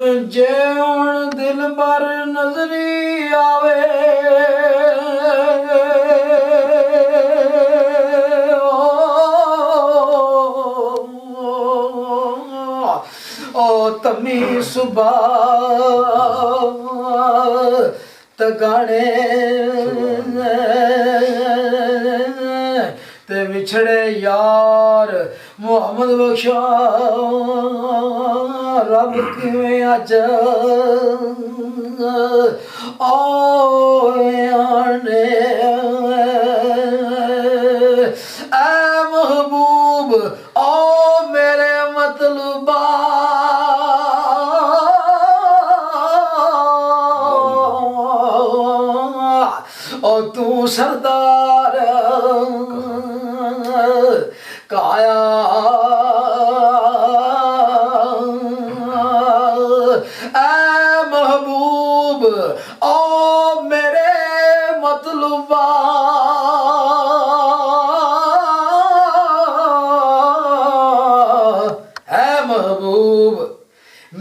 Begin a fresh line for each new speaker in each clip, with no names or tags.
जे हुण दिल भर नजरी आवे ओ तमी सुबह तगाने ते विछड़े यार मुहम्मद बख्शा रब किवें अज आने ऐ महबूब ओ मेरे मतलबा ओ तू सरदार काया ऐ महबूब ओ मेरे मतलबा है महबूब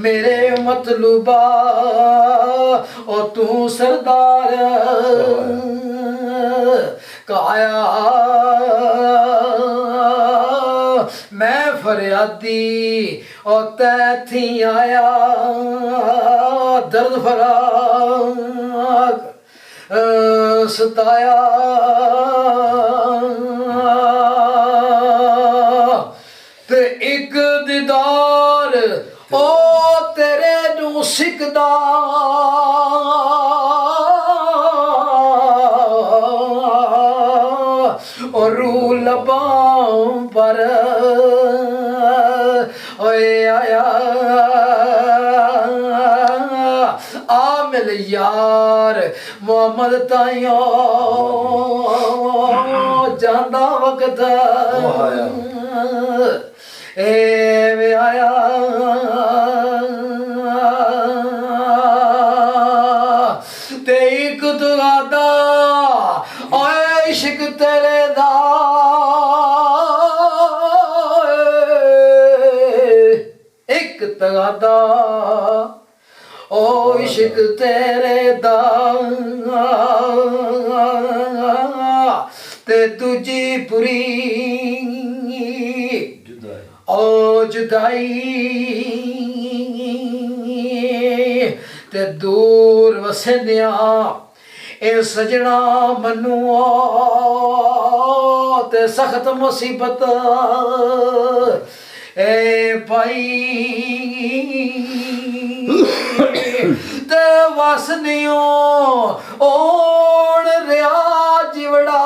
मेरे मतलबा ओ तू सरदार काया मैं फरियादी और तैथी आया दर्द फराग सताया ते एक दीदार ओ तेरे नू सिकदा और रू लबां पर ओए आया आ मिल यार मोहम्मद ताइयो जांदा वक्त ए वे आया ते एक दुआदा ओए इश्क तेरे दा एक तगादा ओ इश्क तेरे दा ते दूजी पूरी ओ जुदाई ते दूर वसदिया ए सजना मनु ते सख्त मुसीबत ए पाई ते वसनियो ओण रिया जिवड़ा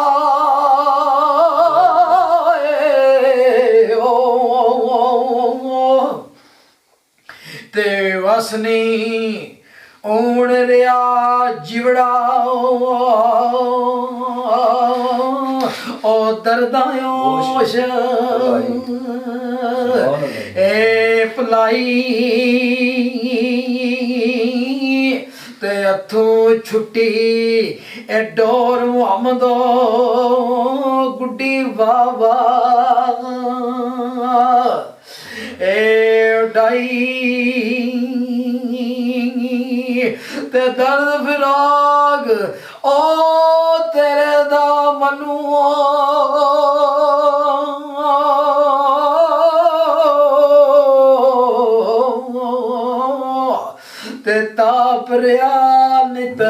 ते वसनी ओण रिया जिवड़ा ओ दर्दायोश ए भलाई ते हथों छुट्टी a door मुहम्मदो Guddi Wawa A die ते दर्द फिराग ओ तेरे दा मनु ते ताप रिया नित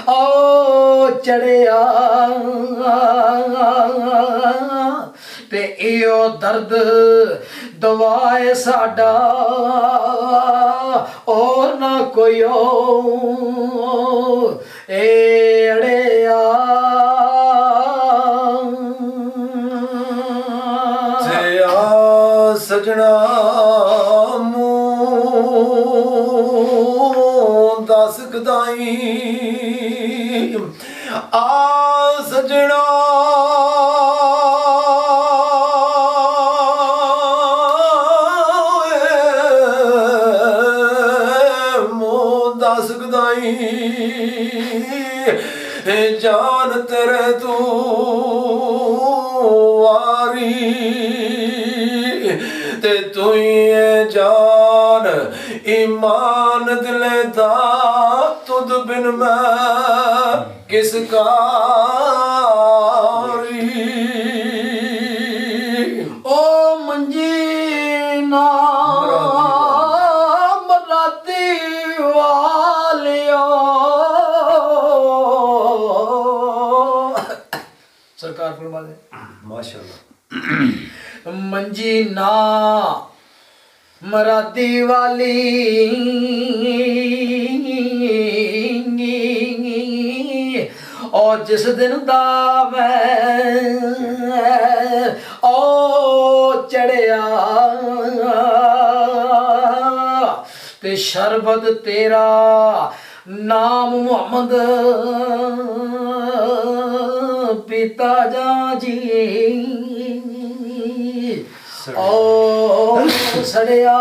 ओ चढ़िया ते इहो दर्द दवाए साडा और ना कोई एड़िया
सजना दस कदाई आ सजना दस कदाई जान तेरे तू वारी ਤੇ ਤੂੰ ਹੀ ਹੈ ਜਾਨ ਈਮਾਨ ਦਿਲੇ ਦਾ ਤੁਧ ਬਿਨ ਮੈਂ ਕਿਸ ਕਾਰੀ
ਓ ਮੰਜੀ ਨਾ ਮਰਾਦੀ ਵਾਲਿਓ ਸਰਕਾਰ ਫਰਮਾ ਦੇ
ਮਾਸ਼ਾਅੱਲਾ
ਮੰਜੀ ਨਾ ਮਰਾਦੀ ਵਾਲੀ ਓ ਜਿਸ ਦਿਨ ਦਾ ਮੈਂ ਓ ਚੜਿਆ ਤੇ ਸ਼ਰਬਤ ਤੇਰਾ ਨਾਮ ਮੁਹੰਮਦ ਪਿਤਾ ਜੀ ਓ ਸੜਿਆ